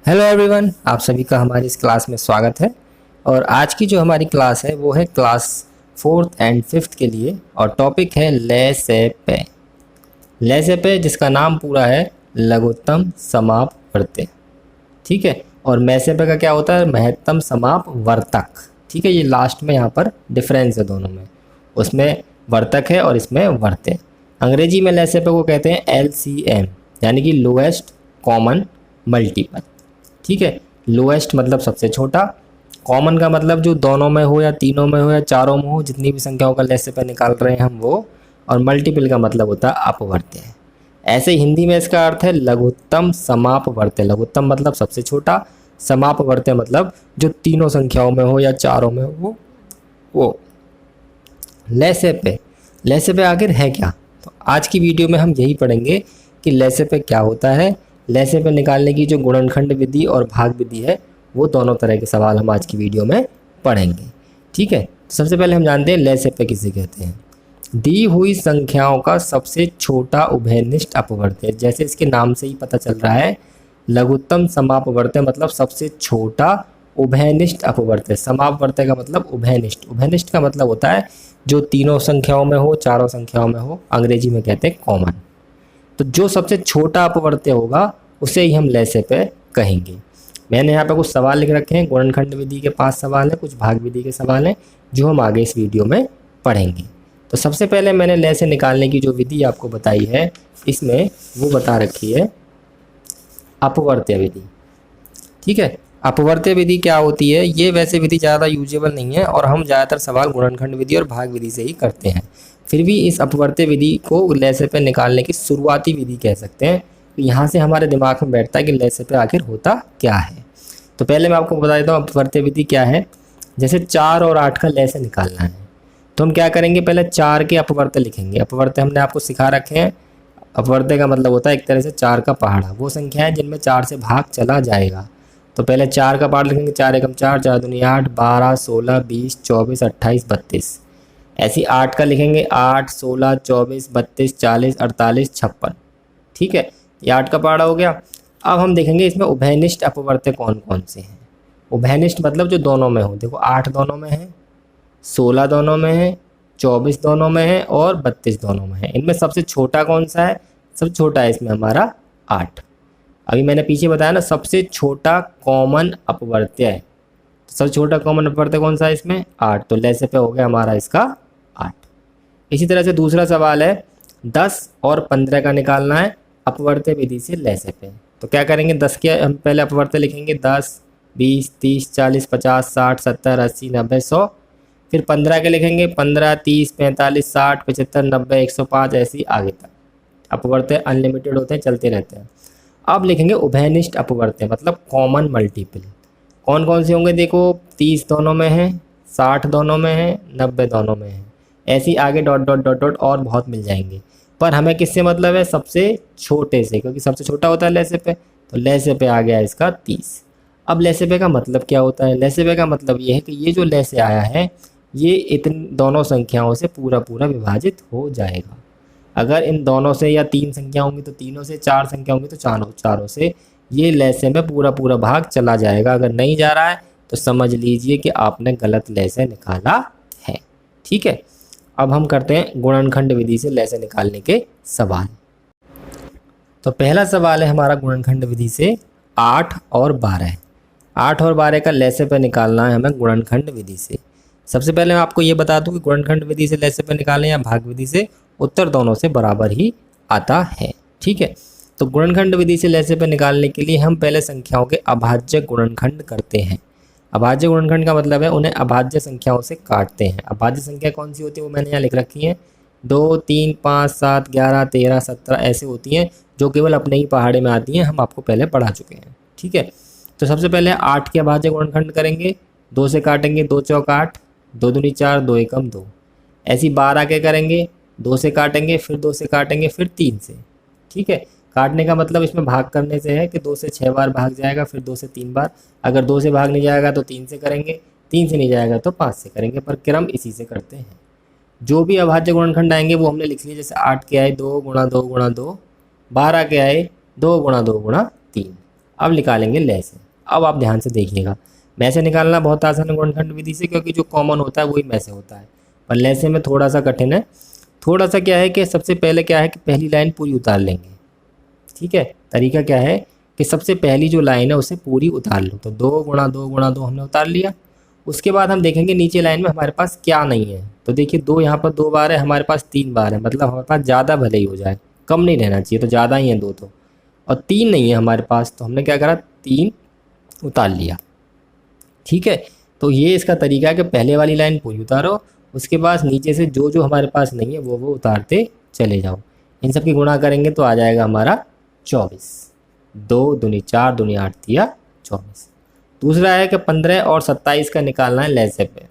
Hello everyone, आप सभी का हमारी इस क्लास में स्वागत है। और आज की जो हमारी क्लास है वो है क्लास 4th एंड 5th के लिए, और टॉपिक है लेसैपे। लेसैपे जिसका नाम पूरा है लघुत्तम समापवर्त्य। ठीक है, और मैसेपे का क्या होता है? महत्तम समापवर्तक। ठीक है, ये लास्ट में यहाँ पर डिफरेंस है दोनों में, उसमें वर्तक है और इसमें वर्त्य। अंग्रेजी में लेसैपे को कहते हैं LCM, यानी कि लोएस्ट कॉमन मल्टीपल। ठीक है, लोएस्ट मतलब सबसे छोटा, कॉमन का मतलब जो दोनों में हो या तीनों में हो या चारों में हो, जितनी भी संख्याओं का लेसैपे निकाल रहे हैं हम वो, और मल्टीपल का मतलब होता है अपवर्त्य। ऐसे हिंदी में इसका अर्थ है लघुत्तम समापवर्त्य। लघुत्तम मतलब सबसे छोटा, समापवर्त्य मतलब जो तीनों संख्याओं में हो या चारों में हो वो। लेसैपे, लेसैपे आखिर है क्या? तो आज की वीडियो में हम यही पढ़ेंगे कि लेसैपे क्या होता है, लेसैपे निकालने की जो गुणनखंड विधि और भाग विधि है, वो दोनों तरह के सवाल हम आज की वीडियो में पढ़ेंगे। ठीक है, तो सबसे पहले हम जानते हैं लेसैपे किसे कहते हैं। दी हुई संख्याओं का सबसे छोटा उभयनिष्ठ अपवर्त्य। जैसे इसके नाम से ही पता चल रहा है, लघुत्तम समापवर्त्य मतलब सबसे छोटा उभयनिष्ठ अपवर्त्य। समापवर्त्य का मतलब उभयनिष्ठ। उभयनिष्ठ का मतलब होता है जो तीनों संख्याओं में हो, चारों संख्याओं में हो, अंग्रेजी में कहते हैं कॉमन। तो जो सबसे छोटा अपवर्त्य होगा उसे ही हम लेसैपे कहेंगे। मैंने यहाँ पे कुछ सवाल लिख रखे हैं, गुणनखंड विधि के 5 सवाल हैं, कुछ भाग विधि के सवाल हैं जो हम आगे इस वीडियो में पढ़ेंगे। तो सबसे पहले मैंने लेसे निकालने की जो विधि आपको बताई है, इसमें वो बता रखी है अपवर्त्य विधि। ठीक है, अपवर्त्य विधि क्या होती है? ये वैसे विधि ज़्यादा यूजेबल नहीं है और हम ज़्यादातर सवाल गुणनखंड विधि और भाग विधि से ही करते हैं। फिर भी इस अपवर्त्य विधि को लेसैपे निकालने की शुरुआती विधि कह सकते हैं। तो यहाँ से हमारे दिमाग में बैठता है कि लेसैपे आखिर होता क्या है। तो पहले मैं आपको बता देता हूँ अपवर्त्य विधि क्या है। जैसे 4 और 8 का लेसे निकालना है, तो हम क्या करेंगे? पहले 4 के अपवर्त्य लिखेंगे। अपवर्त्य हमने आपको सिखा रखे हैं। अपवर्त्य का मतलब होता है एक तरह से 4 का पहाड़ा, वो संख्या है जिनमें 4 से भाग चला जाएगा। तो पहले 4 का पहाड़ लिखेंगे, 4 एकम 4, 4 दूनी 8, 12, 16, 20, 24, 28, 32। ऐसी 8 का लिखेंगे, 8, 16, 24, 32, 40, 48, 56। ठीक है, ये 8 का पहाड़ा हो गया। अब हम देखेंगे इसमें उभयनिष्ठ अपवर्त्य कौन कौन से हैं। उभयनिष्ठ मतलब जो दोनों में हो। देखो 8 दोनों में है, 16 दोनों में है, 24 दोनों में है और 32 दोनों में है। इनमें सबसे छोटा कौन सा है? सबसे छोटा है इसमें हमारा 8। अभी मैंने पीछे बताया ना, सबसे छोटा कॉमन अपवर्त्य है। तो सबसे छोटा कॉमन अपवर्त्य कौन सा है इसमें? 8। तो लेसैपे हो गया हमारा इसका 8। इसी तरह से दूसरा सवाल है, 10 और 15 का निकालना है अपवर्त्य विधि से लेसैपे। तो क्या करेंगे? 10 के हम पहले अपवर्त्य लिखेंगे, 10, 20, 30, 40, 50, 60, 70, 80, 90, 100। फिर 15 के लिखेंगे, 15, 30, 45, 60, 75, 90, 105, ऐसे आगे तक। अपवर्त्य अनलिमिटेड होते हैं, चलते रहते हैं। अब लिखेंगे उभयनिष्ठ अपवर्त्य मतलब कॉमन मल्टीपल। कौन कौन से होंगे? देखो 30 दोनों में है, 60 दोनों में है, 90 दोनों में है, ऐसे ही आगे डॉट डॉट डॉट डॉट और बहुत मिल जाएंगे। पर हमें किससे मतलब है? सबसे छोटे से, क्योंकि सबसे छोटा होता है लेसैपे। तो लेसैपे आ गया इसका 30। अब लेसैपे का मतलब क्या होता है? लेसैपे का मतलब ये है कि ये जो लेसे आया है ये इन दोनों संख्याओं से पूरा पूरा विभाजित हो जाएगा। अगर इन दोनों से या 3 संख्या होंगी तो तीनों से, 4 संख्या होंगी तो चारों से, ये लेसे में पूरा पूरा भाग चला जाएगा। अगर नहीं जा रहा है तो समझ लीजिए कि आपने गलत लेसे निकाला है। ठीक है, अब हम करते हैं गुणनखंड विधि से लेसे निकालने के सवाल। तो पहला सवाल है हमारा गुणनखंड विधि से 8 और 12। 8 और 12 का लेसैपे निकालना है हमें गुणनखंड विधि से। सबसे पहले मैं आपको ये बता दूं कि गुणनखंड विधि से लेसैपे निकालें या भाग विधि से, उत्तर दोनों से बराबर ही आता है। ठीक है, तो गुणनखंड विधि से लेसैपे निकालने के लिए हम पहले संख्याओं के अभाज्य गुणनखंड करते हैं। अभाज्य गुणनखंड का मतलब है उन्हें अभाज्य संख्याओं से काटते हैं। अभाज्य संख्या कौन सी होती है वो मैंने यहाँ लिख रखी है, 2, 3, 5, 7, 11, 13, 17 ऐसे होती हैं जो केवल अपने ही पहाड़े में आती हैं। हम आपको पहले पढ़ा चुके हैं। ठीक है, तो सबसे पहले 8 के अभाज्य गुणनखंड करेंगे, 2 से काटेंगे, 2 चौक 8, 2 दूनी 4, 2 एकम 2। ऐसी 12 के करेंगे, 2 से काटेंगे, फिर 2 से काटेंगे, फिर 3 से। ठीक है, काटने का मतलब इसमें भाग करने से है कि 2 से 6 बार भाग जाएगा, फिर 2 से 3 बार। अगर 2 से भाग नहीं जाएगा तो 3 से करेंगे, 3 से नहीं जाएगा तो 5 से करेंगे, पर क्रम इसी से करते हैं। जो भी अभाज्य गुणनखंड आएंगे वो हमने लिख लिए। जैसे 8 के आए 2 गुणा 2 गुणा 2, 12 के आए 2 गुणा 2 गुणा 3। अब निकालेंगे लय से। अब आप ध्यान से देखिएगा, मैं से निकालना बहुत आसान है गुणनखंड विधि से, क्योंकि जो कॉमन होता है वही मैं से होता है, पर लय से में थोड़ा सा कठिन है। थोड़ा सा क्या है कि सबसे पहले क्या है कि पहली लाइन पूरी उतार लेंगे। ठीक है, तरीका क्या है कि सबसे पहली जो लाइन है उसे पूरी उतार लो। तो 2 गुणा 2 गुणा 2 हमने उतार लिया। उसके बाद हम देखेंगे नीचे लाइन में हमारे पास क्या नहीं है। तो देखिए 2 यहाँ पर 2 बार है, हमारे पास 3 बार है, मतलब हमारे पास ज़्यादा भले ही हो जाए, कम नहीं रहना चाहिए, तो ज़्यादा ही है 2 तो। और 3 नहीं है हमारे पास, तो हमने क्या करा 3 उतार लिया। ठीक है, तो ये इसका तरीका है कि पहले वाली लाइन पूरी उतारो, उसके बाद नीचे से जो जो हमारे पास नहीं है वो उतारते चले जाओ। इन सब की गुणा करेंगे तो आ जाएगा हमारा 24। 2 दूनी 4 दूनी 8 दिया 24। दूसरा है कि 15 और 27 का निकालना है लय से पे।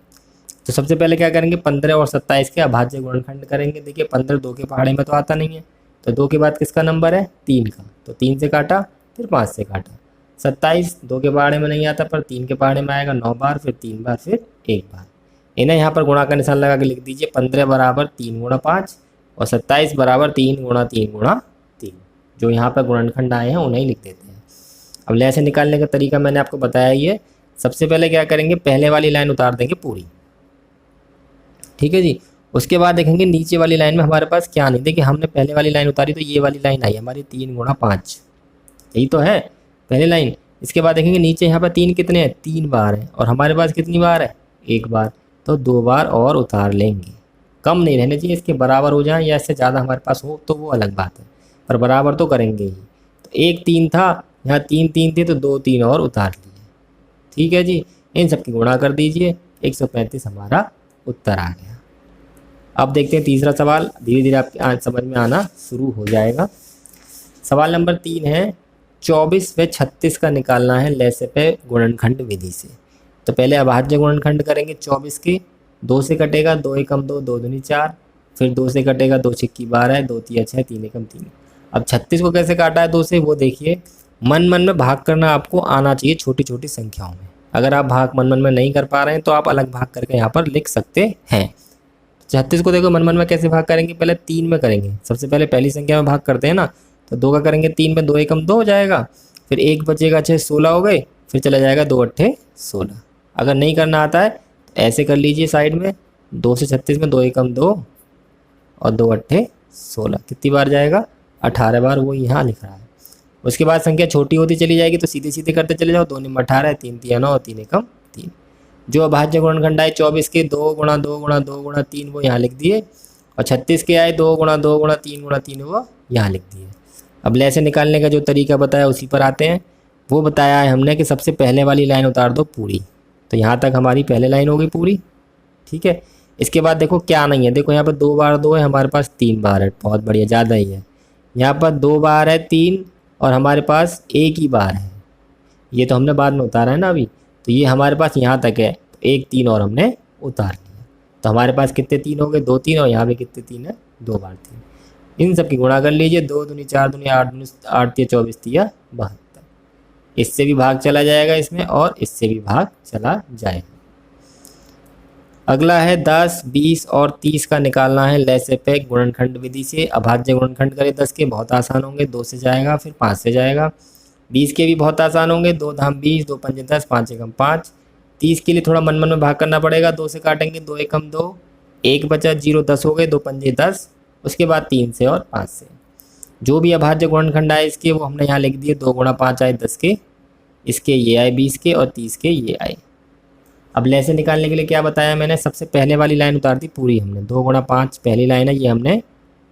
तो सबसे पहले क्या करेंगे 15 और 27 के अभाज्य गुणनखंड करेंगे। देखिए 15 2 के पहाड़े में तो आता नहीं है, तो 2 के बाद किसका नंबर है 3 का, तो 3 से काटा, फिर 5 से काटा। 27 2 के पहाड़े में नहीं आता, पर 3 के पहाड़े में आएगा 9 बार, फिर 3 बार, फिर 1 बार। इन्हें यहाँ पर गुणा का निशान लगा के लिख दीजिए। 15 बराबर 3 गुणा 5 और 27 बराबर 3 गुणा 3 गुणा 3। जो यहाँ पर गुणनखंड आए हैं उन्हें ही लिख देते हैं। अब लय से निकालने का तरीका मैंने आपको बताया ही है। सबसे पहले क्या करेंगे पहले वाली लाइन उतार देंगे पूरी। ठीक है जी, उसके बाद देखेंगे नीचे वाली लाइन में हमारे पास क्या नहीं। देखिए हमने पहले वाली लाइन उतारी तो ये वाली लाइन आई हमारी 3 गुणा 5, यही तो है पहले लाइन। इसके बाद देखेंगे नीचे यहाँ पर 3 कितने हैं 3 बार है, और हमारे पास कितनी बार है 1 बार, तो 2 बार और उतार लेंगे। कम नहीं रहने चाहिए, इसके बराबर हो जाए या इससे ज़्यादा हमारे पास हो तो वो अलग बात है, पर बराबर तो करेंगे ही। तो 1 3 था, यहाँ 3 3 थे, तो 2 3 और उतार लिए। ठीक है जी, इन सब की गुणा कर दीजिए, 135 हमारा उत्तर आ गया। अब देखते हैं तीसरा सवाल, धीरे धीरे आपके समझ में आना शुरू हो जाएगा। सवाल नंबर 3 है 24 व 36 का निकालना है लय से पे गुणनखंड विधि से। तो पहले अभाज्य गुणनखंड करेंगे 24 के। 2 से कटेगा 2 एकम 2 2 दूनी 4, फिर 2 से कटेगा 2 छिक्की 12 2 तिया 6 3 एकम 3। अब 36 को कैसे काटा है 2 से वो देखिए। मन मन में भाग करना आपको आना चाहिए छोटी छोटी संख्याओं में। अगर आप भाग मन मन में नहीं कर पा रहे हैं तो आप अलग भाग करके यहाँ पर लिख सकते हैं। 36 को देखो मन मन में कैसे भाग करेंगे, पहले 3 में करेंगे। सबसे पहले पहली संख्या में भाग करते हैं ना, तो 2 का करेंगे 3 में, 2 एकम 2 हो जाएगा, फिर 1 बचेगा 6 16 हो गए, फिर चला जाएगा 2 अट्ठे 16। अगर नहीं करना आता है तो ऐसे कर लीजिए साइड में, 2 से 36 में 2 एकम 2 और 2 अट्ठे 16, कितनी बार जाएगा 18 बार, वो यहाँ लिख रहा है। उसके बाद संख्या छोटी होती चली जाएगी तो सीधे सीधे करते चले जाओ। 2 निम 18, 3 तिया 9 और 3 एकम 3। जो अभाज्य गुणनखंड आए 24 के 2 गुणा 2 गुणा 2 गुणा 3 वो यहाँ लिख दिए, और 36 के आए 2 गुणा 2 गुणा 3 गुणा 3 वो यहाँ लिख दिए। अब लय से निकालने का जो तरीका बताया उसी पर आते हैं। वो बताया है हमने कि सबसे पहले वाली लाइन उतार दो पूरी, तो यहाँ तक हमारी पहले लाइन हो गई पूरी। ठीक है, इसके बाद देखो क्या नहीं है, देखो यहाँ पर 2 बार 2 है, हमारे पास 3 बार है, बहुत बढ़िया, ज़्यादा ही है। यहाँ पर 2 बार है 3 और हमारे पास 1 ही बार है, ये तो हमने बाद में उतारा है ना अभी, तो ये हमारे पास यहाँ तक है, तो 1 3 और हमने उतार लिया। तो हमारे पास कितने 3 हो गए 2 3, और यहाँ पे कितने 3 है 2 बार 3। इन सब की गुणा कर लीजिए, 2 दूनी 4 दूनी 8 दूनी 8 तिया 24 तिया 72। इससे भी भाग चला जाएगा इसमें, और इससे भी भाग चला जाएगा। अगला है 10 20 और 30 का निकालना है लय से पे गुणनखंड विधि से। अभाज्य गुणनखंड करें 10 के, बहुत आसान होंगे, 2 से जाएगा फिर 5 से जाएगा। 20 के भी बहुत आसान होंगे, 2 धाम 20 2 पंजे 10 5 एकम 5। 30 के लिए थोड़ा मन मन में भाग करना पड़ेगा, 2 से काटेंगे 2 एकम 2, 1 बचा 0 10 हो गए, 2 पंजे 10, उसके बाद 3 से और 5 से। जो भी अभाज्य गुणनखंड आए इसके वो हमने यहाँ लिख दिए। 2 गुणा 5 आए 10 के, इसके ये आए 20 के, और 30 के ये आए। अब लय से निकालने के लिए क्या बताया मैंने, सबसे पहले वाली लाइन उतार दी पूरी हमने। 2 गुणा 5 पहली लाइन है, ये हमने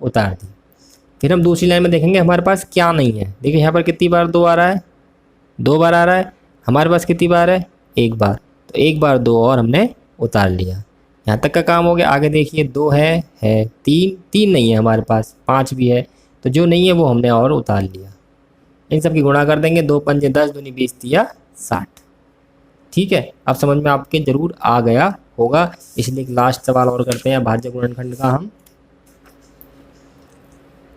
उतार दी। फिर हम दूसरी लाइन में देखेंगे हमारे पास क्या नहीं है। देखिए यहाँ पर कितनी बार 2 आ रहा है, 2 बार आ रहा है। हमारे पास कितनी बार है 1 बार, तो 1 बार 2 और हमने उतार लिया। यहाँ तक का काम हो गया। आगे देखिए 2 है 3 नहीं है हमारे पास, 5 भी है, तो जो नहीं है वो हमने और उतार लिया। इन सब की गुणा कर देंगे, 2 पंजे 10 दूनी 20 तिया 60। ठीक है, अब समझ में आपके जरूर आ गया होगा, इसलिए एक लास्ट सवाल और करते हैं अभाज्य गुणनखंड का। हम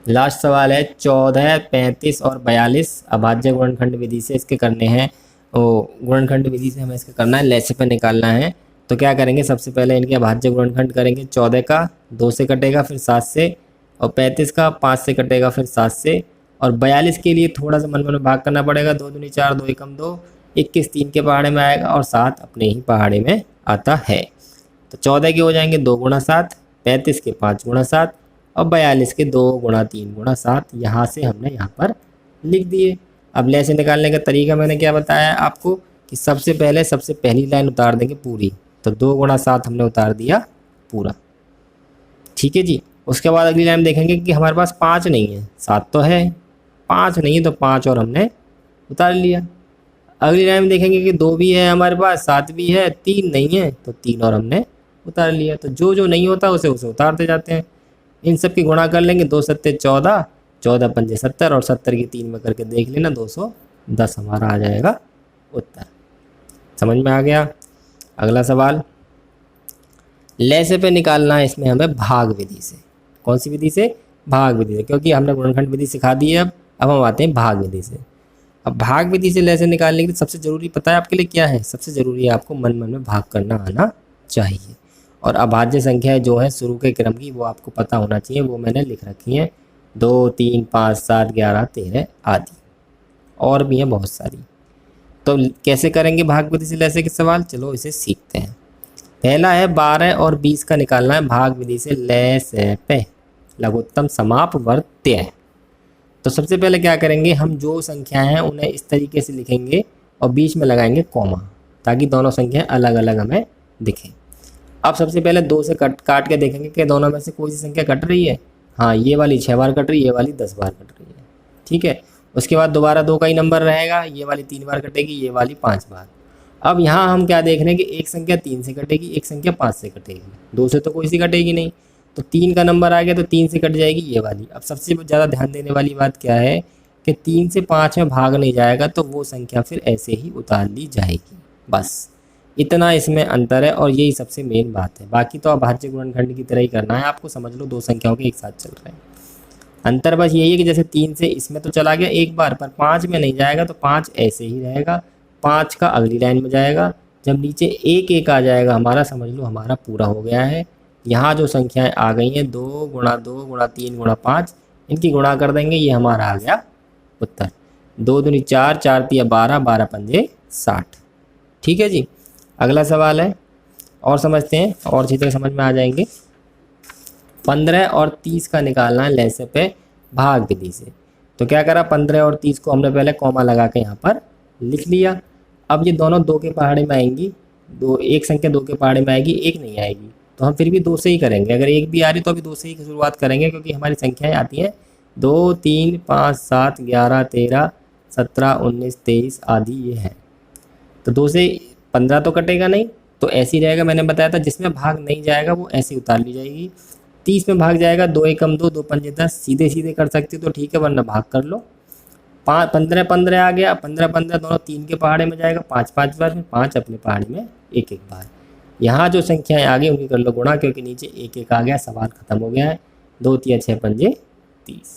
लास्ट सवाल है 14 35 और 42 अभाज्य गुणनखंड विधि से इसके करने हैं। गुणनखंड विधि से हमें इसके करना है, लय से पे निकालना है। तो क्या करेंगे, सबसे पहले इनके अभाज्य गुणनखंड करेंगे। 14 का 2 से कटेगा फिर 7 से, और 35 का 5 से कटेगा फिर 7 से, और 42 के लिए थोड़ा सा मन में भाग करना पड़ेगा। 2 दूनी 4, 2 एकम 2, 21 3 के पहाड़े में आएगा और 7 अपने ही पहाड़े में आता है। तो 14 के हो जाएंगे 2 गुणा 7, 35 के 5 गुणा 7 और 42 के 2 गुणा 3 गुणा 7 यहाँ से हमने यहाँ पर लिख दिए। अब लैसे निकालने का तरीका मैंने क्या बताया आपको कि सबसे पहली लाइन उतार देंगे पूरी। तो 2 गुणा 7 हमने उतार दिया पूरा, ठीक है जी। उसके बाद अगली लाइन देखेंगे कि हमारे पास 5 नहीं है, 7 तो है, 5 नहीं है तो 5 और हमने उतार लिया। अगली लाइन में देखेंगे कि 2 भी है हमारे पास, 7 भी है, 3 नहीं है तो 3 और हमने उतार लिया। तो जो नहीं होता उसे उतारते जाते हैं। इन सब की गुणा कर लेंगे, 2 सत्ते 14, 14 पंजे 70 और 70 की 3 में करके देख लेना, 210 हमारा आ जाएगा उत्तर। समझ में आ गया। अगला सवाल, लैसे पे निकालना है इसमें हमें भाग विधि से। कौन सी विधि से? भाग विधि से, क्योंकि हमने गुणनखंड विधि सिखा दी है। अब हम आते हैं भाग विधि से। अब भाग विधि से लैसे निकालने के लिए सबसे ज़रूरी पता है आपके लिए क्या है? सबसे ज़रूरी है आपको मन में भाग करना आना चाहिए। और अभाज्य संख्या जो है शुरू के क्रम की वो आपको पता होना चाहिए, वो मैंने लिख रखी है 2, 3, 5, 7, 11, 13 आदि, और भी हैं बहुत सारी। तो कैसे करेंगे भाग विधि से लैसे के सवाल? चलो इसे सीखते हैं। पहला है 12 और 20 का निकालना है भाग विधि से लैसे पे लघुत्तम समापवर्त्य। तो सबसे पहले क्या करेंगे, हम जो संख्याएं हैं उन्हें इस तरीके से लिखेंगे और बीच में लगाएंगे कॉमा, ताकि दोनों संख्याएं अलग अलग हमें दिखें। अब सबसे पहले 2 से काट के देखेंगे कि दोनों में से कोई सी संख्या कट रही है। हाँ, ये वाली 6 बार कट रही है, ये वाली 10 बार कट रही है, ठीक है। उसके बाद दोबारा 2 का ही नंबर रहेगा, ये वाली 3 बार कटेगी, ये वाली 5 बार। अब यहाँ हम क्या देख रहे हैं कि एक संख्या 3 से कटेगी, एक संख्या 5 से कटेगी, 2 से तो कोई सी कटेगी नहीं। तो 3 का नंबर आ गया तो 3 से कट जाएगी ये वाली। अब सबसे ज़्यादा ध्यान देने वाली बात क्या है कि 3 से 5 में भाग नहीं जाएगा तो वो संख्या फिर ऐसे ही उतार ली जाएगी। बस इतना इसमें अंतर है और यही सबसे मेन बात है। बाकी तो अभाज्य गुणनखंड की तरह ही करना है आपको, समझ लो 2 संख्याओं के एक साथ चल रहे हैं। अंतर बस यही है कि जैसे 3 से इसमें तो चला गया एक बार, पर 5 में नहीं जाएगा तो 5 ऐसे ही रहेगा, 5 का अगली लाइन में जाएगा। जब नीचे 1 1 आ जाएगा हमारा, समझ लो हमारा पूरा हो गया है। यहाँ जो संख्याएं आ गई हैं 2 गुणा 2 गुणा 3 गुणा 5, इनकी गुणा कर देंगे, ये हमारा आ गया उत्तर। 2 दूनी 4, 4 तिया 12, 12 पंजे 60, ठीक है जी। अगला सवाल है और समझते हैं और अच्छी तरह समझ में आ जाएंगे। 15 और 30 का निकालना है लैसे पे भाग विधि से। तो क्या करा, 15 और 30 को हमने पहले कॉमा लगा के यहाँ पर लिख लिया। अब ये दोनों 2 के पहाड़े में आएंगी, एक संख्या 2 के पहाड़े में आएगी, एक नहीं आएगी, तो हम फिर भी 2 से ही करेंगे। अगर एक भी आ रही तो अभी 2 से ही शुरुआत करेंगे, क्योंकि हमारी संख्याएं आती हैं 2, 3, 5, 7, 11, 13, 17, 19, 23 आदि ये है। तो 2 से 15 तो कटेगा नहीं, तो ऐसे ही रहेगा। मैंने बताया था जिसमें भाग नहीं जाएगा वो ऐसे उतार ली जाएगी। 30 में भाग जाएगा, 2 एकम 2, 2 पंजे 10, सीधे सीधे कर सकते हो तो ठीक है, वरना भाग कर लो। 15 15 आ गया, 15 15 दोनों 3 के पहाड़े में जाएगा 5 5 बार, फिर 5 अपने पहाड़े में 1 1 बार। यहाँ जो संख्याएं आ गई उनकी कर लो गुणा, क्योंकि नीचे 1 1 आ गया, सवाल खत्म हो गया है। 2 3 6 पंजे 30।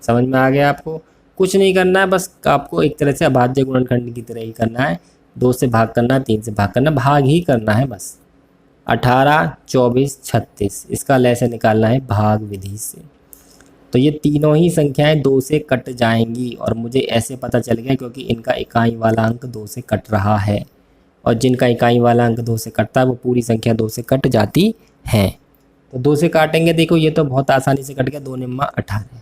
समझ में आ गया आपको? कुछ नहीं करना है, बस आपको एक तरह से अभाज्य गुणनखंड की तरह ही करना है। 2 से भाग करना, 3 से भाग करना, भाग ही करना है बस। 18, 24, 36 इसका लैसे निकालना है भाग विधि से। तो ये तीनों ही संख्याएं 2 से कट जाएंगी, और मुझे ऐसे पता चल गया क्योंकि इनका इकाई वाला अंक 2 से कट रहा है, और जिनका इकाई वाला अंक 2 से कटता है वो पूरी संख्या 2 से कट जाती है। तो 2 से काटेंगे, देखो ये तो बहुत आसानी से कट गया, 2 निम्मा 18,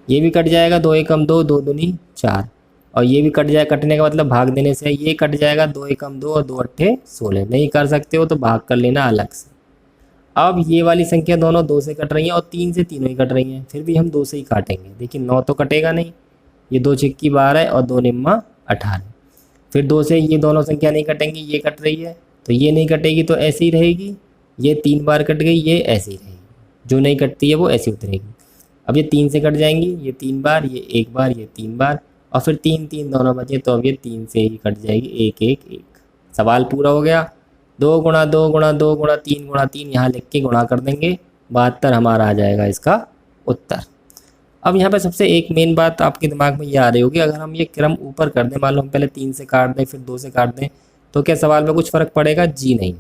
ये भी कट जाएगा, 2 एकम 2, 2 दूनी 4, और ये भी कट जाए। कटने का मतलब भाग देने से, ये कट जाएगा, 2 एकम 2 और 2 अट्ठे 16। नहीं कर सकते हो तो भाग कर लेना अलग से। अब ये वाली संख्या दोनों 2 से कट रही हैं और 3 से तीनों ही कट रही हैं, फिर भी हम 2 से ही काटेंगे। देखिए 9 तो कटेगा नहीं, ये 2 छिक्की 12 और 2 निम्मा 18। फिर 2 से ये दोनों संख्या नहीं कटेंगी, ये कट रही है तो ये नहीं कटेगी, तो ऐसे ही रहेगी। ये 3 बार कट गई, ये ऐसे ही रहेगी, जो नहीं कटती है वो ऐसी उतरेगी। अब ये 3 से कट जाएंगी, ये 3 बार, ये 1 बार, ये 3 बार, और फिर 3 3 दोनों बचे, तो अब ये 3 से ही कट जाएगी, 1 1 1। सवाल पूरा हो गया। 2 गुणा 2 गुणा 2 गुणा 3 गुणा 3 यहाँ लिख के गुणा कर देंगे, 72 हमारा आ जाएगा इसका उत्तर। अब यहाँ पे सबसे एक मेन बात आपके दिमाग में ये आ रही होगी, अगर हम ये क्रम ऊपर कर दें, मान लो हम पहले 3 से काट दें फिर 2 से काट दें, तो क्या सवाल में कुछ फ़र्क पड़ेगा? जी नहीं,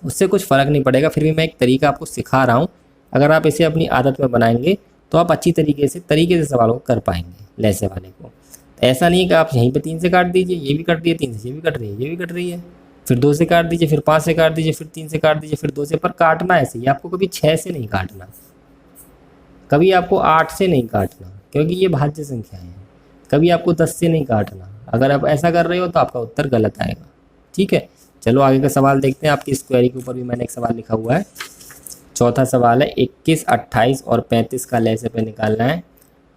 उससे कुछ फ़र्क नहीं पड़ेगा। फिर भी मैं एक तरीका आपको सिखा रहा हूँ, अगर आप इसे अपनी आदत में बनाएंगे तो आप अच्छी तरीके से सवालों को कर पाएंगे लैसे वाले को। ऐसा नहीं है कि आप यहीं पे 3 से काट दीजिए, ये भी कट रही है 3 से, ये भी कट रही है, ये भी कट रही है, फिर 2 से काट दीजिए, फिर 5 से काट दीजिए, फिर 3 से काट दीजिए, फिर 2 से। पर काटना ऐसे ही, आपको कभी 6 से नहीं काटना, कभी आपको 8 से नहीं काटना, क्योंकि ये भाज्य संख्याएं हैं। कभी आपको 10 से नहीं काटना। अगर आप ऐसा कर रहे हो तो आपका उत्तर गलत आएगा। ठीक है, चलो आगे का सवाल देखते हैं। आपकी इस क्वेरी के ऊपर भी मैंने एक सवाल लिखा हुआ है। चौथा सवाल है 21, 28 और 35 का लैसे पे निकालना है।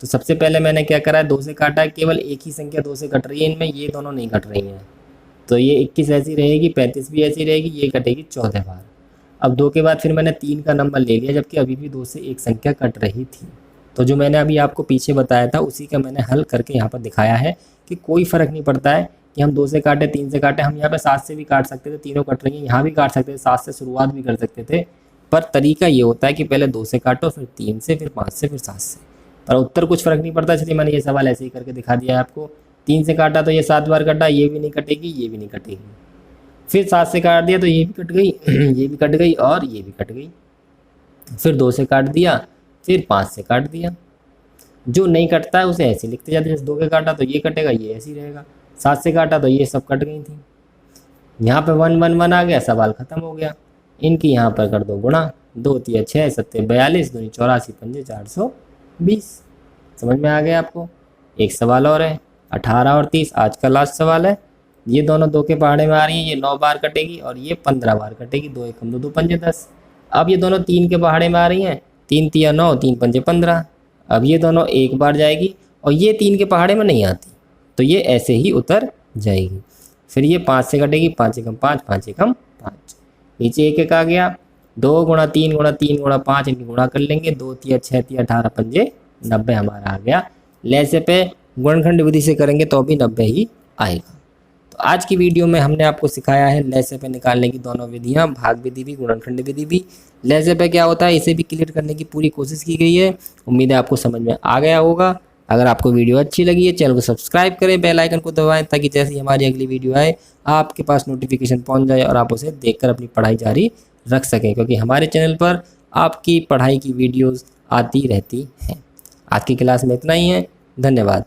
तो सबसे पहले मैंने क्या करा है, 2 से काटा है। केवल एक ही संख्या 2 से कट रही है इनमें, ये दोनों नहीं कट रही हैं। तो ये 21 ऐसी रहेगी, 35 भी ऐसी रहेगी, ये कटेगी 14 बार। अब 2 के बाद फिर मैंने 3 का नंबर ले लिया, जबकि अभी भी 2 से एक संख्या कट रही थी। तो जो मैंने अभी आपको पीछे बताया था उसी का मैंने हल करके यहाँ पर दिखाया है कि कोई फ़र्क नहीं पड़ता है कि हम 2 से काटे 3 से काटे। हम यहाँ पे 7 से भी काट सकते थे, तीनों कट रही हैं, यहाँ भी काट सकते थे, 7 से शुरुआत भी कर सकते थे। पर तरीका ये होता है कि पहले 2 से काटो, फिर 3 से, फिर 5 से, फिर 7 से। पर उत्तर कुछ फ़र्क नहीं पड़ता, इसलिए मैंने ये सवाल ऐसे ही करके दिखा दिया है आपको। 3 से काटा तो ये 7 बार कटा, ये भी नहीं कटेगी, ये भी नहीं कटेगी। फिर 7 से काट दिया तो ये भी कट गई, ये भी कट गई और ये भी कट गई। फिर 2 से काट दिया, फिर 5 से काट दिया। जो नहीं कटता है उसे ऐसे लिखते जाते, जैसे 2 के काटा तो ये कटेगा, ये ऐसे ही रहेगा। 7 से काटा तो ये सब कट गई थी। यहाँ पे 1 1 1 आ गया, सवाल ख़त्म हो गया। इनकी यहाँ पर कर दो गुणा, 2 3 6 7 42, 2 84 5 420। समझ में आ गया आपको। एक सवाल और है 18 और 30, आज का लास्ट सवाल है। ये दोनों 2 के पहाड़े में आ रही हैं, ये 9 बार कटेगी और ये 15 बार कटेगी। 2 1 2 2 5 10। अब ये दोनों 3 के पहाड़े में आ रही हैं, 3 3 9, 3 5 15। अब ये दोनों एक बार जाएगी और ये 3 के पहाड़े में नहीं आती, तो ये ऐसे ही उतर जाएगी। फिर ये 5 से कटेगी, 5 एकम 5, 5 एकम 5। नीचे 1 1 आ गया, 2 गुणा 3 गुणा 3 गुणा 5, इनकी गुणा कर लेंगे। 2 3 6 3 18 5 90 हमारा आ गया। लैसे पे गुणनखंड विधि से करेंगे तो भी 90 ही आएगा। तो आज की वीडियो में हमने आपको सिखाया है लैसे पे निकालने की दोनों विधियां, भाग विधि भी, गुणनखंड विधि भी। लैसे पे क्या होता है इसे भी क्लियर करने की पूरी कोशिश की गई है। उम्मीद है आपको समझ में आ गया होगा। अगर आपको वीडियो अच्छी लगी है, चैनल को सब्सक्राइब करें, बेल आइकन को दबाएं, ताकि जैसे ही हमारी अगली वीडियो आए आपके पास नोटिफिकेशन पहुंच जाए और आप उसे देखकर अपनी पढ़ाई जारी रख सकें, क्योंकि हमारे चैनल पर आपकी पढ़ाई की वीडियोज़ आती रहती हैं। आज की क्लास में इतना ही है। धन्यवाद।